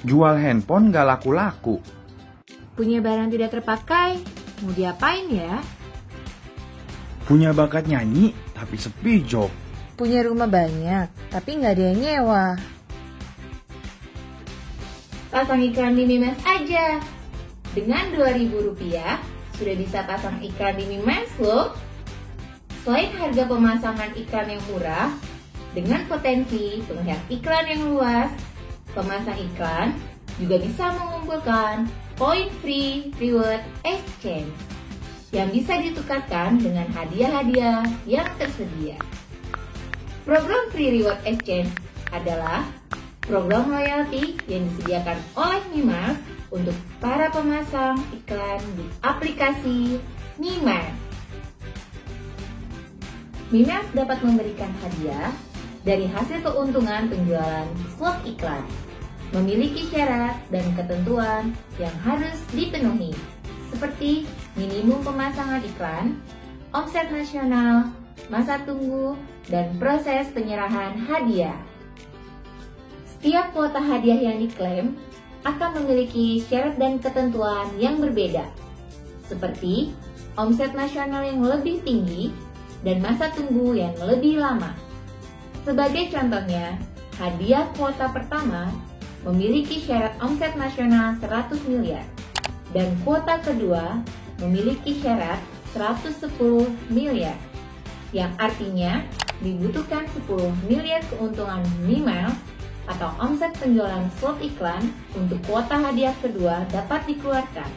Jual handphone gak laku-laku. Punya barang tidak terpakai, mau diapain ya? Punya bakat nyanyi, tapi sepi job. Punya rumah banyak, tapi nggak ada yang nyewa. Pasang iklan di Mimiles aja. Dengan Rp2.000 sudah bisa pasang iklan di Mimiles loh. Selain harga pemasangan iklan yang murah, dengan potensi pengelihat iklan yang luas, pemasang iklan juga bisa mengumpulkan poin free reward exchange yang bisa ditukarkan dengan hadiah-hadiah yang tersedia. Program free reward exchange adalah program loyalty yang disediakan oleh Mimiles untuk para pemasang iklan di aplikasi Mimiles. Mimiles dapat memberikan hadiah dari hasil keuntungan penjualan slot iklan. Memiliki syarat dan ketentuan yang harus dipenuhi, seperti minimum pemasangan iklan, omset nasional, masa tunggu, dan proses penyerahan hadiah. Setiap kuota hadiah yang diklaim akan memiliki syarat dan ketentuan yang berbeda, seperti omset nasional yang lebih tinggi dan masa tunggu yang lebih lama. Sebagai contohnya, hadiah kuota pertama memiliki syarat omset nasional 100 miliar dan kuota kedua memiliki syarat 110 miliar, yang artinya dibutuhkan 10 miliar keuntungan Mimiles atau omset penjualan slot iklan untuk kuota hadiah kedua dapat dikeluarkan.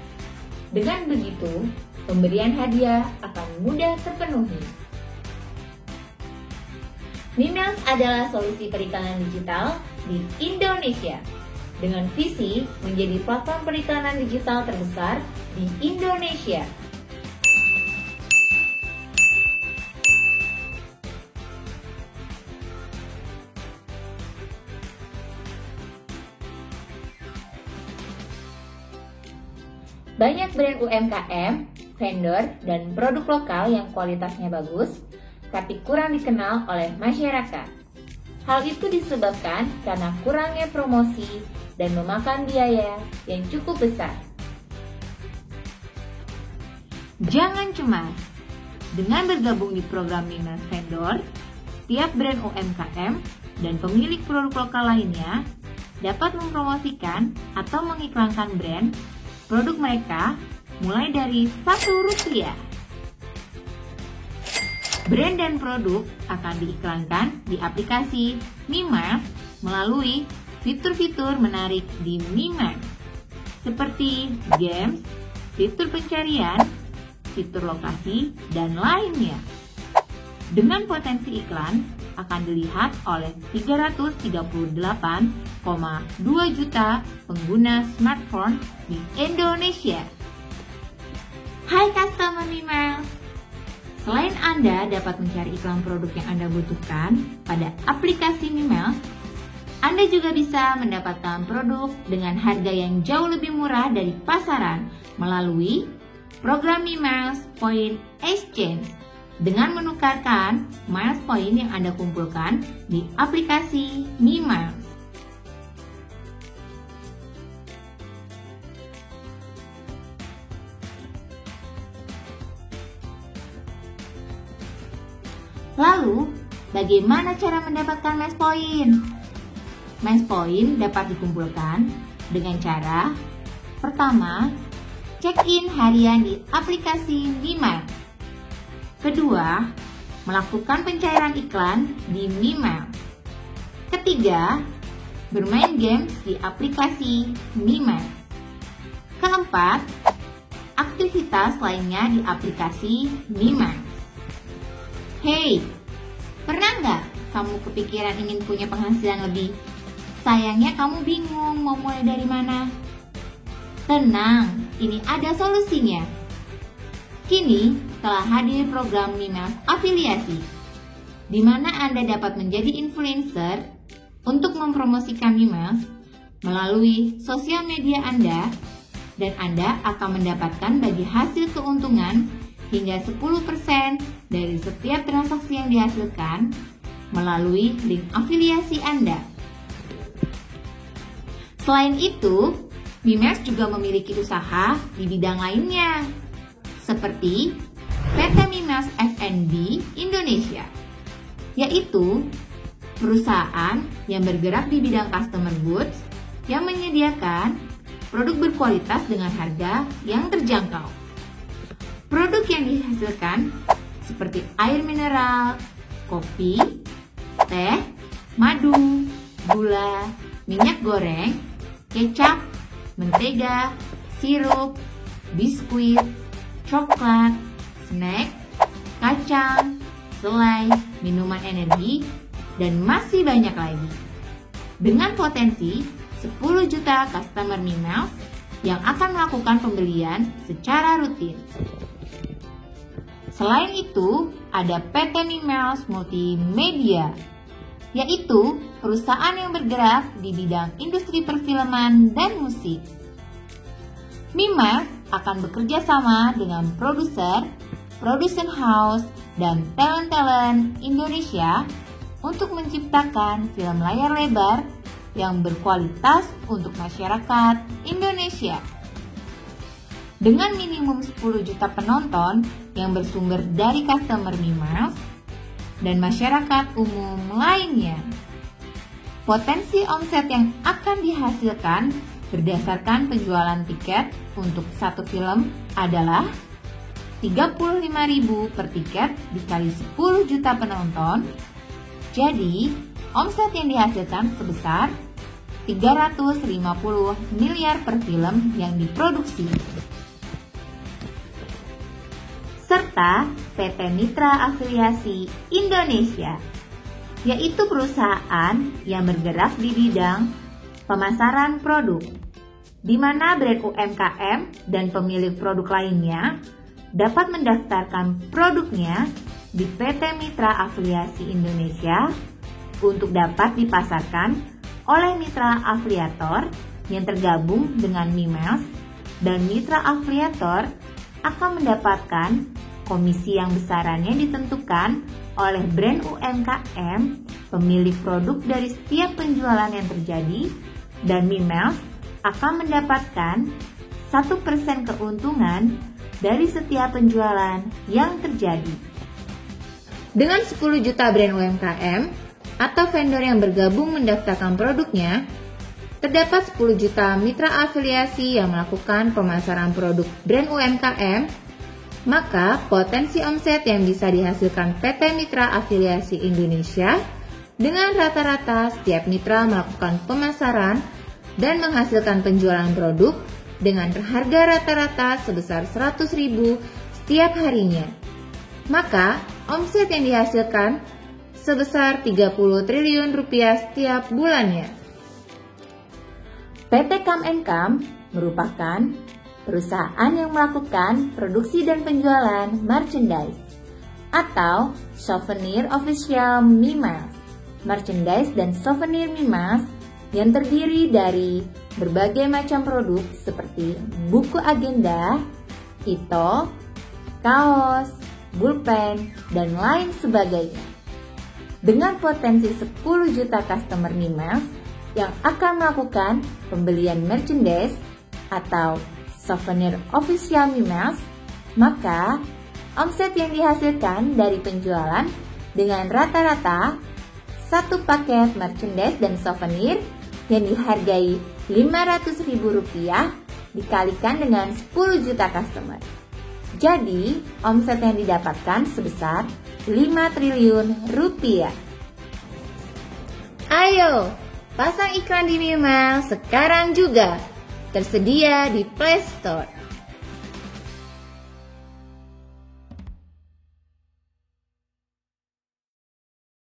Dengan begitu, pemberian hadiah akan mudah terpenuhi. Mimiles adalah solusi periklanan digital di Indonesia dengan visi menjadi platform periklanan digital terbesar di Indonesia. Banyak brand UMKM, vendor, dan produk lokal yang kualitasnya bagus, tapi kurang dikenal oleh masyarakat. Hal itu disebabkan karena kurangnya promosi dan memakan biaya yang cukup besar. Jangan cemas, dengan bergabung di program Mimiles Vendor, setiap brand UMKM dan pemilik produk lokal lainnya dapat mempromosikan atau mengiklankan brand produk mereka mulai dari Rp1. Brand dan produk akan diiklankan di aplikasi Mimiles melalui fitur-fitur menarik di Mimiles, seperti games, fitur pencarian, fitur lokasi, dan lainnya. Dengan potensi iklan akan dilihat oleh 338,2 juta pengguna smartphone di Indonesia. Hai customer Mimiles! Selain Anda dapat mencari iklan produk yang Anda butuhkan pada aplikasi Mimiles, Anda juga bisa mendapatkan produk dengan harga yang jauh lebih murah dari pasaran melalui program Mimiles Point Exchange dengan menukarkan miles point yang Anda kumpulkan di aplikasi Mimiles. Lalu, bagaimana cara mendapatkan miles point? Miles point dapat dikumpulkan dengan cara pertama, check-in harian di aplikasi Mimiles. Kedua, melakukan pencairan iklan di Mimiles. Ketiga, bermain games di aplikasi Mimiles. Keempat, aktivitas lainnya di aplikasi Mimiles. Hey, pernah nggak kamu kepikiran ingin punya penghasilan lebih? Sayangnya kamu bingung mau mulai dari mana. Tenang, ini ada solusinya. Kini telah hadir program Mimiles Afiliasi, di mana Anda dapat menjadi influencer untuk mempromosikan Mimiles melalui sosial media Anda, dan Anda akan mendapatkan bagi hasil keuntungan hingga 10% dari setiap transaksi yang dihasilkan melalui link afiliasi Anda. Selain itu, Mimiles juga memiliki usaha di bidang lainnya, seperti PT Mimiles F&B Indonesia, yaitu perusahaan yang bergerak di bidang customer goods yang menyediakan produk berkualitas dengan harga yang terjangkau. Produk yang dihasilkan seperti air mineral, kopi, teh, madu, gula, minyak goreng, kecap, mentega, sirup, biskuit, coklat, snack, kacang, selai, minuman energi, dan masih banyak lagi. Dengan potensi 10 juta customer Mimiles yang akan melakukan pembelian secara rutin. Selain itu, ada PT Mimiles Multimedia, yaitu perusahaan yang bergerak di bidang industri perfilman dan musik. Mimiles akan bekerja sama dengan produser, production house, dan talent-talent Indonesia untuk menciptakan film layar lebar yang berkualitas untuk masyarakat Indonesia. Dengan minimum 10 juta penonton yang bersumber dari customer Mimiles dan masyarakat umum lainnya. Potensi omset yang akan dihasilkan berdasarkan penjualan tiket untuk satu film adalah 35.000 per tiket dikali 10 juta penonton. Jadi, omset yang dihasilkan sebesar 350 miliar per film yang diproduksi. Serta PT Mitra Afiliasi Indonesia, yaitu perusahaan yang bergerak di bidang pemasaran produk, di mana brand UMKM dan pemilik produk lainnya dapat mendaftarkan produknya di PT Mitra Afiliasi Indonesia untuk dapat dipasarkan oleh mitra afiliator yang tergabung dengan Mimiles, dan mitra afiliator akan mendapatkan komisi yang besarannya ditentukan oleh brand UMKM pemilik produk dari setiap penjualan yang terjadi, dan Mimiles akan mendapatkan 1% keuntungan dari setiap penjualan yang terjadi. Dengan 10 juta brand UMKM atau vendor yang bergabung mendaftarkan produknya, terdapat 10 juta mitra afiliasi yang melakukan pemasaran produk brand UMKM, maka potensi omset yang bisa dihasilkan PT Mitra Afiliasi Indonesia dengan rata-rata setiap mitra melakukan pemasaran dan menghasilkan penjualan produk dengan harga rata-rata sebesar 100.000 setiap harinya. Maka omset yang dihasilkan sebesar 30 triliun rupiah setiap bulannya. PT Come & Come merupakan perusahaan yang melakukan produksi dan penjualan merchandise atau souvenir official Mimiles. Merchandise dan souvenir Mimiles yang terdiri dari berbagai macam produk seperti buku agenda, pito, kaos, pulpen, dan lain sebagainya. Dengan potensi 10 juta customer Mimiles yang akan melakukan pembelian merchandise atau souvenir official Mimiles, maka omset yang dihasilkan dari penjualan dengan rata-rata satu paket merchandise dan souvenir yang dihargai Rp500.000 dikalikan dengan 10 juta customer. Jadi, omset yang didapatkan sebesar 5 triliun rupiah. Ayo, pasang iklan di Mimiles sekarang juga. Tersedia di Play Store.